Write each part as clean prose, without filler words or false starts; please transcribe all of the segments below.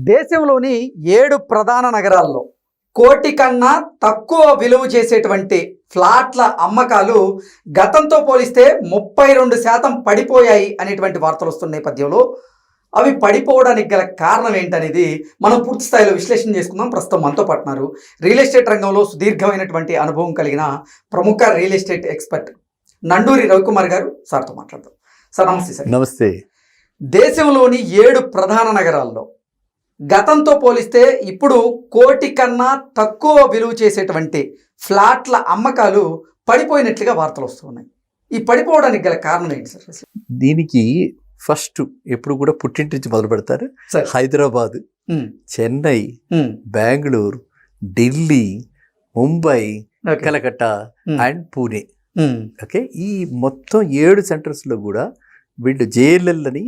దేశంలోని 7 ప్రధాన నగరాల్లో కోటి కన్నా తక్కువ విలువ చేసేటువంటి ఫ్లాట్ల అమ్మకాలు గతంతో పోలిస్తే 32% పడిపోయాయి అనేటువంటి వార్తలు వస్తున్న నేపథ్యంలో అవి పడిపోవడానికి గల కారణం ఏంటనేది మనం పూర్తి స్థాయిలో విశ్లేషణ చేసుకుందాం. ప్రస్తుతం మనతో పాటున్నారు రియల్ ఎస్టేట్ రంగంలో సుదీర్ఘమైనటువంటి అనుభవం కలిగిన ప్రముఖ real estate expert Nanduri Ravikumar గారు. సార్తో మాట్లాడదాం. సార్ నమస్తే. సార్ నమస్తే. దేశంలోని 7 ప్రధాన నగరాల్లో గతంతో పోలిస్తే ఇప్పుడు కోటి కన్నా తక్కువ విలువ చేసేటువంటి ఫ్లాట్ల అమ్మకాలు పడిపోయినట్లుగా వార్తలు వస్తున్నాయి. ఈ పడిపోవడానికి గల కారణం ఏంటి సార్? దీనికి ఫస్ట్ ఎప్పుడు కూడా పుట్టింటి నుంచి మొదలు పెడతారు. హైదరాబాద్, చెన్నై, బెంగళూరు, ఢిల్లీ, ముంబై, కలకత్తా అండ్ పూణే. ఓకే, ఈ మొత్తం 7 సెంటర్స్లో కూడా వీళ్ళు JLL అని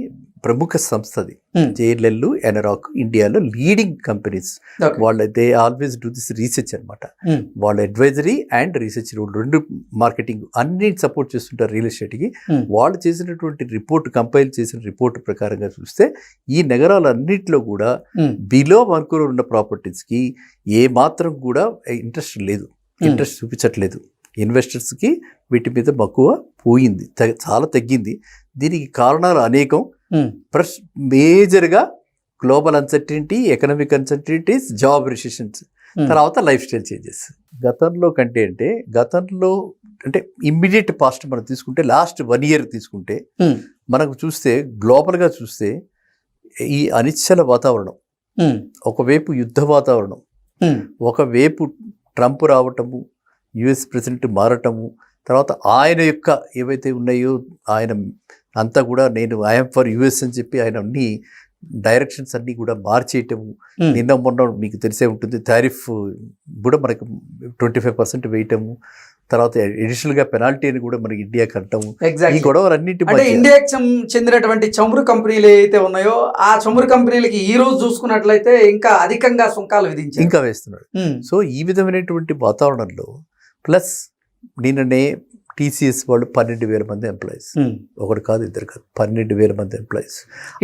ప్రముఖ సంస్థ. అది JLL, ఎనరాక్ ఇండియాలో లీడింగ్ కంపెనీస్. వాళ్ళ they always do this research అనమాట. వాళ్ళ అడ్వైజరీ అండ్ రీసెర్చ్ రెండు మార్కెటింగ్ అన్ని సపోర్ట్ చేస్తుంటారు రియల్ ఎస్టేట్కి. వాళ్ళు చేసినటువంటి రిపోర్ట్, కంపైల్ చేసిన రిపోర్ట్ ప్రకారంగా చూస్తే ఈ నగరాలన్నింటిలో కూడా బిలో 1 crore ఉన్న ప్రాపర్టీస్కి ఏ మాత్రం కూడా ఇంట్రెస్ట్ చూపించట్లేదు. ఇన్వెస్టర్స్కి వీటి మీద మక్కువ పోయింది, చాలా తగ్గింది. దీనికి కారణాలు అనేకం. ప్లస్ మేజర్గా global uncertainty, economic uncertainties, job recessions, తర్వాత లైఫ్ స్టైల్ చేంజెస్. గతంలో అంటే ఇమ్మీడియట్ పాస్ట్ మనం తీసుకుంటే లాస్ట్ 1 year తీసుకుంటే మనకు చూస్తే గ్లోబల్గా చూస్తే ఈ అనిశ్చల వాతావరణం, ఒకవైపు యుద్ధ వాతావరణం, ఒకవైపు ట్రంప్ రావటము, US ప్రెసిడెంట్ మారటము, తర్వాత ఆయన యొక్క ఏవైతే ఉన్నాయో ఆయన అంతా కూడా ఐఎమ్ ఫర్ US అని చెప్పి ఆయన అన్ని డైరెక్షన్స్ అన్నీ కూడా మార్చేయటము. నిన్న మొన్న మీకు తెలిసే ఉంటుంది, టారిఫ్ కూడా మనకు 25% వేయటము, తర్వాత అడిషనల్గా పెనాల్టీని కూడా మనకి ఇండియా కట్టము. ఈ గొడవలన్నింటి ఇండియాకి చెందినటువంటి చమురు కంపెనీలు ఏవైతే ఉన్నాయో ఆ చమురు కంపెనీలకి ఈ రోజు చూసుకున్నట్లయితే ఇంకా అధికంగా సుంకాలు విధించి ఇంకా వేస్తున్నాడు. సో ఈ విధమైనటువంటి వాతావరణంలో ప్లస్ నిన్ననే TCS వాళ్ళు 12,000 మంది ఎంప్లాయీస్, ఒకటి కాదు ఇద్దరు కాదు, 12,000 మంది ఎంప్లాయీస్,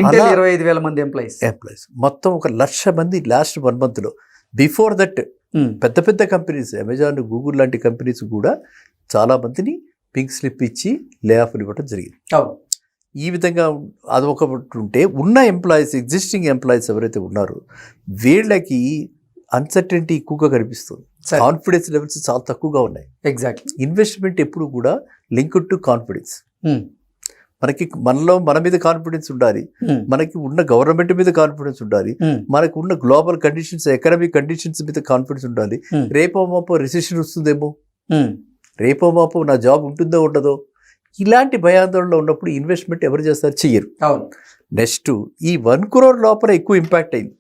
25,000 మంది ఎంప్లాయీస్, మొత్తం 1,00,000 మంది లాస్ట్ 1 monthలో. బిఫోర్ దట్ పెద్ద పెద్ద కంపెనీస్, అమెజాన్, గూగుల్ లాంటి కంపెనీస్ కూడా చాలా మందిని పింక్ స్లిప్ ఇచ్చి లే ఆఫ్ ఇవ్వడం జరిగింది. ఈ విధంగా అది ఒకటి ఉంటే ఉన్న ఎంప్లాయీస్, ఎగ్జిస్టింగ్ ఎంప్లాయీస్ ఎవరైతే ఉన్నారో వీళ్ళకి అన్సర్టనిటీ ఎక్కువగా కనిపిస్తుంది. కాన్ఫిడెన్స్ లెవెల్స్ చాలా తక్కువగా ఉన్నాయి. ఎగ్జాక్ట్లీ. ఇన్వెస్ట్మెంట్ ఎప్పుడు కూడా లింక్డ్ టు కాన్ఫిడెన్స్. మనకి మన మీద కాన్ఫిడెన్స్ ఉండాలి, మనకి ఉన్న గవర్నమెంట్ మీద కాన్ఫిడెన్స్ ఉండాలి, మనకు ఉన్న గ్లోబల్ కండిషన్స్, ఎకనామిక్ కండిషన్స్ మీద కాన్ఫిడెన్స్ ఉండాలి. రేపో మాపో రిసెషన్ వస్తుందేమో, రేపో మాపో నా జాబ్ ఉంటుందో ఉండదో, ఇలాంటి భయాందోళనలో ఉన్నప్పుడు ఇన్వెస్ట్మెంట్ ఎవరు చేస్తారు? చెయ్యరు. నెక్స్ట్ ఈ 1 crore లోపల ఎక్కువ ఇంపాక్ట్ అయింది.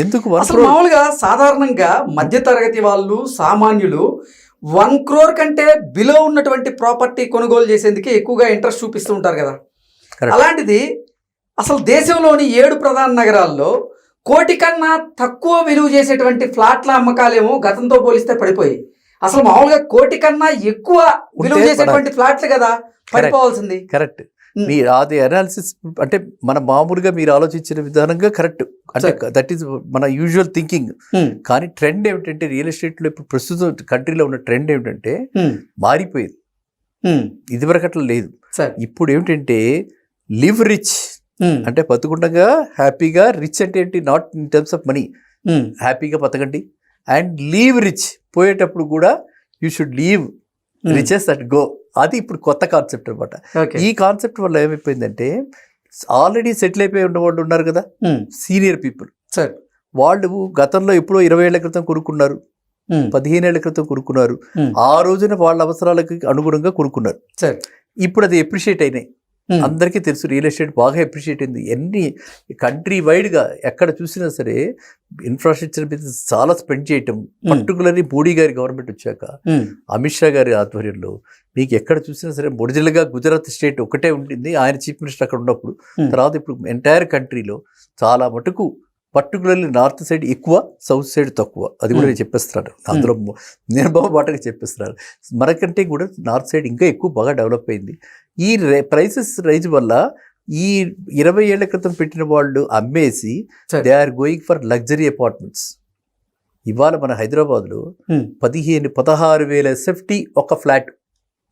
ఎందుకు? మామూలుగా సాధారణంగా మధ్యతరగతి వాళ్ళు, సామాన్యులు 1 crore కంటే బిలో ఉన్నటువంటి ప్రాపర్టీ కొనుగోలు చేసేందుకే ఎక్కువగా ఇంట్రెస్ట్ చూపిస్తూ ఉంటారు కదా. అలాంటిది అసలు దేశంలోని 7 ప్రధాన నగరాల్లో కోటి కన్నా తక్కువ విలువ చేసేటువంటి ఫ్లాట్ల అమ్మకాలేమో గతంతో పోలిస్తే పడిపోయాయి. అసలు మామూలుగా కోటి కన్నా ఎక్కువ విలువ చేసేటువంటి ఫ్లాట్లు కదా పడిపోవాల్సింది. కరెక్ట్. మీరు అది అనాలిసిస్ అంటే మన మామూలుగా మీరు ఆలోచించిన విధానంగా కరెక్ట్, అంటే దట్ ఈస్ మన యూజువల్ థింకింగ్. కానీ ట్రెండ్ ఏమిటంటే రియల్ ఎస్టేట్లో ఇప్పుడు ప్రస్తుతం కంట్రీలో ఉన్న ట్రెండ్ ఏమిటంటే మారిపోయింది. ఇదివరకు అట్లా లేదు. ఇప్పుడు ఏమిటంటే లివ్ రిచ్ అంటే బతుకుండగా హ్యాపీగా, రిచ్ అంటే ఏంటి, not in terms of money, హ్యాపీగా బతకండి. అండ్ లీవ్ రిచ్, పోయేటప్పుడు కూడా you should leave riches at go. అది ఇప్పుడు కొత్త కాన్సెప్ట్ అనమాట. ఈ కాన్సెప్ట్ వల్ల ఏమైపోయిందంటే ఆల్రెడీ సెటిల్ అయిపోయి ఉన్న వాళ్ళు ఉన్నారు కదా, సీనియర్ పీపుల్, వాళ్ళు గతంలో ఎప్పుడో 20 ఏళ్ల క్రితం కొనుక్కున్నారు, 15 ఏళ్ల క్రితం కొనుక్కున్నారు, ఆ రోజున వాళ్ళ అవసరాలకు అనుగుణంగా కొనుక్కున్నారు. ఇప్పుడు అది ఎప్రిషియేట్ అయినాయి. అందరికీ తెలుసు రియల్ ఎస్టేట్ బాగా అప్రిషియేట్ అయింది. ఎన్ని కంట్రీ వైడ్గా ఎక్కడ చూసినా సరే ఇన్ఫ్రాస్ట్రక్చర్ మీద చాలా స్పెండ్ చేయటం. పర్టికులర్లీ మోడీ గారి గవర్నమెంట్ వచ్చాక, అమిత్ షా గారి ఆధ్వర్యంలో మీకు ఎక్కడ చూసినా సరే ఒరిజినల్గా గుజరాత్ స్టేట్ ఒకటే ఉంటుంది, ఆయన చీఫ్ మినిస్టర్ అక్కడ ఉన్నప్పుడు. తర్వాత ఇప్పుడు ఎంటైర్ కంట్రీలో చాలా మటుకు పర్టికులర్లీ నార్త్ సైడ్ ఎక్కువ, సౌత్ సైడ్ తక్కువ. అది కూడా నేను చెప్పేస్తున్నాను, అందులో నిర్భవ బాటగా చెప్పేస్తున్నాను. మనకంటే కూడా నార్త్ సైడ్ ఇంకా ఎక్కువ బాగా డెవలప్ అయింది. ఈ ప్రైసెస్ రైజ్ వల్ల ఈ 20 ఏళ్ల క్రితం పెట్టిన వాళ్ళు అమ్మేసి సరే. They are going for luxury apartments. ఇవాళ మన హైదరాబాద్లో 16,000 SFT ఒక ఫ్లాట్.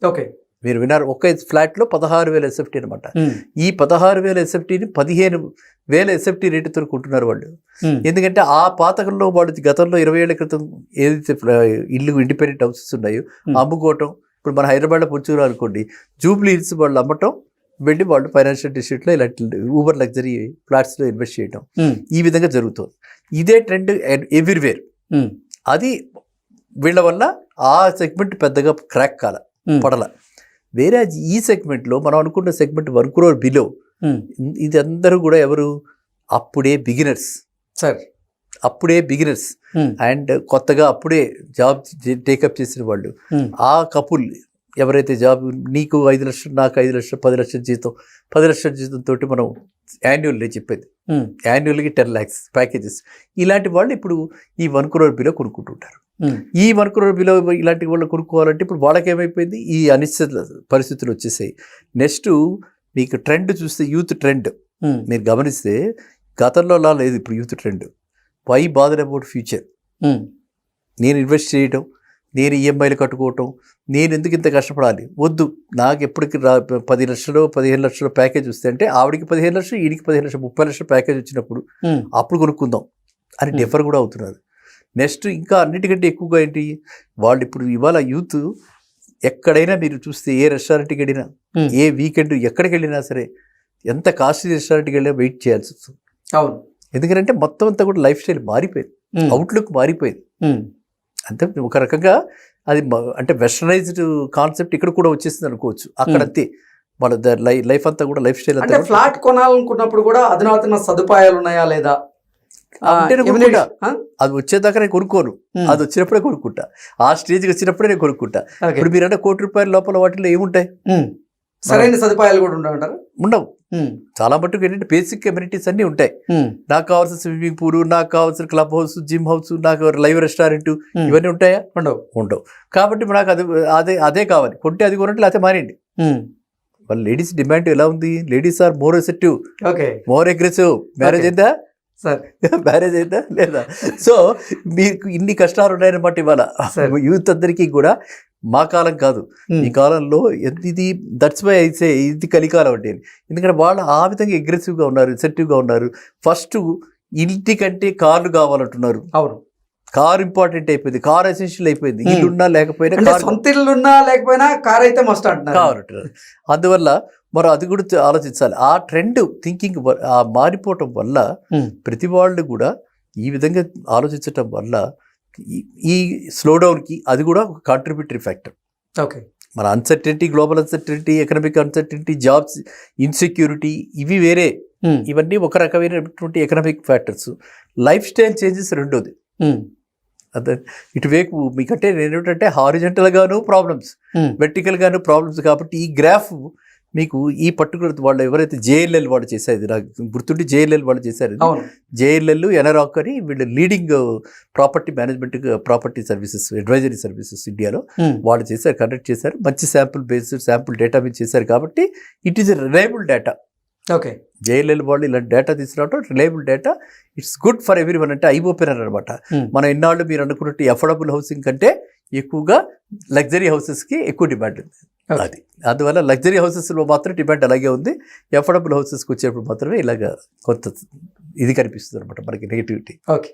ఓకే, మీరు విన్నారు, ఒక ఫ్లాట్లో 16,000 SFT అనమాట. ఈ 16,000 SFTని 15,000 SFT రేటుతో కొంటున్నారు వాళ్ళు. ఎందుకంటే ఆ పాతకంలో వాళ్ళు గతంలో 20 ఏళ్ల క్రితం ఏదైతే ఇల్లు ఇండిపెండెంట్ హౌసెస్ ఉన్నాయో అమ్ముకోవటం. ఇప్పుడు మన హైదరాబాద్లో పుచ్చుకురా అనుకోండి, జూబ్లీ హిల్స్ వాళ్ళు అమ్మటం, వెళ్ళి వాళ్ళు ఫైనాన్షియల్ డిస్ట్రిక్ట్లో ఇలాంటి ఊబర్ లగ్జరీ ఫ్లాట్స్లో ఇన్వెస్ట్ చేయడం, ఈ విధంగా జరుగుతుంది. ఇదే ట్రెండ్ ఎవ్రీవేర్. అది వీళ్ళ వల్ల ఆ సెగ్మెంట్ పెద్దగా క్రాక్ పడల. వేరే ఈ సెగ్మెంట్లో మనం అనుకున్న సెగ్మెంట్ 1 crore బిలో, ఇది అందరూ కూడా ఎవరు అప్పుడే బిగినర్స్ సార్, అప్పుడే బిగినర్స్ అండ్ కొత్తగా అప్పుడే జాబ్ టేకప్ చేసిన వాళ్ళు. ఆ కపుల్ ఎవరైతే జాబ్, నీకు 5 లక్షలు, నాకు 5 లక్షలు, 10 లక్షల జీతం, 10 లక్షల జీతంతో మనం యాన్యువల్లీ చెప్పేది, యాన్యువల్కి 10 lakhs ప్యాకేజెస్. ఇలాంటి వాళ్ళు ఇప్పుడు ఈ 1 crore బిలో కొనుక్కుంటుంటారు. ఈ 1 crore బిలో ఇలాంటి వాళ్ళు కొనుక్కోవాలంటే ఇప్పుడు వాళ్ళకి ఏమైపోయింది, ఈ అనిశ్చిత పరిస్థితులు వచ్చేసాయి. నెక్స్ట్ మీకు ట్రెండ్ చూస్తే, యూత్ ట్రెండ్ మీరు గమనిస్తే గతంలో అలా లేదు. ఇప్పుడు youth trend why bother about future, నేను ఇన్వెస్ట్ చేయడం, నేను ఈఎంఐలు కట్టుకోవటం, నేను ఎందుకు ఇంత కష్టపడాలి, వద్దు, నాకు ఎప్పటికి 10 లక్షలు 15 లక్షలు ప్యాకేజ్ వస్తే, అంటే ఆవిడికి 15 లక్షలు, ఈడికి 15 లక్షలు, 30 లక్షల ప్యాకేజ్ వచ్చినప్పుడు అప్పుడు కొనుక్కుందాం అని డిఫర్ కూడా అవుతున్నారు. నెక్స్ట్ ఇంకా అన్నిటికంటే ఎక్కువగా ఏంటి, వాళ్ళు ఇప్పుడు ఇవాళ యూత్ ఎక్కడైనా మీరు చూస్తే, ఏ రెస్టారెంట్కి వెళ్ళినా, ఏ వీకెండ్ ఎక్కడికి వెళ్ళినా సరే, ఎంత కాస్ట్లీ రెస్టారెంట్కి వెళ్ళినా వెయిట్ చేయాల్సి వస్తుంది. అవును, ఎందుకంటే మొత్తం అంతా కూడా లైఫ్ స్టైల్ మారిపోయింది, అవుట్లుక్ మారిపోయింది. అంటే ఒక రకంగా అది అంటే వెస్టర్నైజ్డ్ కాన్సెప్ట్ ఇక్కడ కూడా వచ్చేసింది అనుకోవచ్చు. అక్కడంతే వాళ్ళ లైఫ్ అంతా కూడా లైఫ్ స్టైల్ అంటే ఫ్లాట్ కొనాలనుకున్నప్పుడు కూడా అధునాతన సదుపాయాలు ఉన్నాయా లేదా, అది వచ్చేదాకా నేను కొనుక్కోను, అది వచ్చినప్పుడే కొనుక్కుంటా, ఆ స్టేజ్కి వచ్చినప్పుడే నేను కొనుక్కుంటా. ఇప్పుడు మీరు అంటే ₹1 కోటి లోపల వాటిలో ఏముంటాయి, సరైన సదుపాయాలు కూడా ఉండవు. చాలా మట్టుకు ఏంటంటే బేసిక్ కమ్యూనిటీస్ అన్నీ ఉంటాయి. నాకు కావాల్సిన స్విమ్మింగ్ పూల్, నాకు కావాల్సిన క్లబ్ హౌస్, జిమ్ హౌస్, నాకు లైవ్ రెస్టారెంట్, ఇవన్నీ ఉంటాయా, ఉండవు. కాబట్టి నాకు అదే కావాలి, కొంటే అది కొనండి, లేకపోతే మానేయండి. వాళ్ళ లేడీస్ డిమాండ్ ఎలా ఉంది, ladies are more acceptive, more aggressive. Marriage అయిందా సార్, మ్యారేజ్ అయిందా లేదా? సో మీకు ఇన్ని కష్టాలు ఉన్నాయన్నమాట ఇవాళ యూత్ అందరికీ కూడా. మా కాలం కాదు, ఈ కాలంలో ఇది దట్స్ వై అయితే ఇది కలికాలం అంటే. ఎందుకంటే వాళ్ళు ఆ విధంగా అగ్రెసివ్గా ఉన్నారు, ఎసెప్టివ్గా ఉన్నారు. ఫస్ట్ ఇంటికంటే కార్లు కావాలంటున్నారు. అవును, కార్ ఇంపార్టెంట్ అయిపోయింది, కార్ ఎసెన్షియల్ అయిపోయింది. ఇల్లున్నా లేకపోయినా, సొంత ఇల్లున్నా లేకపోయినా కార్ అయితే మస్ట్ అంటున్నారు. అందువల్ల మరి అది కూడా ఆలోచించాలి. ఆ ట్రెండ్ థింకింగ్ మారిపోవటం వల్ల ప్రతి వాళ్ళు కూడా ఈ విధంగా ఆలోచించటం వల్ల ఈ స్లో డౌన్కి అది కూడా ఒక కాంట్రిబ్యూటరీ ఫ్యాక్టర్. ఓకే, మన uncertainty, global uncertainty, economic uncertainty, jobs insecurity, ఇవి వేరే. ఇవన్నీ ఒక రకమైనటువంటి economic factors. Life style changes రెండోది. అదే ఇటువైపు మీకంటే నేనేంటంటే హారిజెంటల్గాను ప్రాబ్లమ్స్, వెర్టికల్గాను ప్రాబ్లమ్స్. కాబట్టి ఈ గ్రాఫ్ మీకు ఈ పర్టికులర్ వాళ్ళు ఎవరైతే JLL వాళ్ళు చేశారు, నాకు గుర్తుండి JLL వాళ్ళు చేశారు. JLL, ఎనరాక్ అని వీళ్ళు leading property management, property services, advisory services ఇండియాలో వాళ్ళు చేశారు, కండక్ట్ చేశారు. మంచి శాంపుల్ డేటా మీద చేశారు. కాబట్టి it is a reliable data. Okay, JLL వాళ్ళు ఇలాంటి డేటా తీసుకురావడం reliable data. It's good for every one. అంటే ఐ ఓపెనర్ అనమాట. మనం ఎన్నాళ్ళు మీరు అనుకున్నట్టు అఫోర్డబుల్ హౌసింగ్ కంటే ఎక్కువగా లగ్జరీ హౌసెస్కి ఎక్కువ డిమాండ్ ఉంది. అది అందువల్ల లగ్జరీ హౌసెస్లో మాత్రం డిమాండ్ అలాగే ఉంది. అఫోర్డబుల్ హౌసెస్కి వచ్చేప్పుడు మాత్రమే ఇలాగ కొంత ఇది కనిపిస్తుంది అనమాట మనకి నెగిటివిటీ. ఓకే.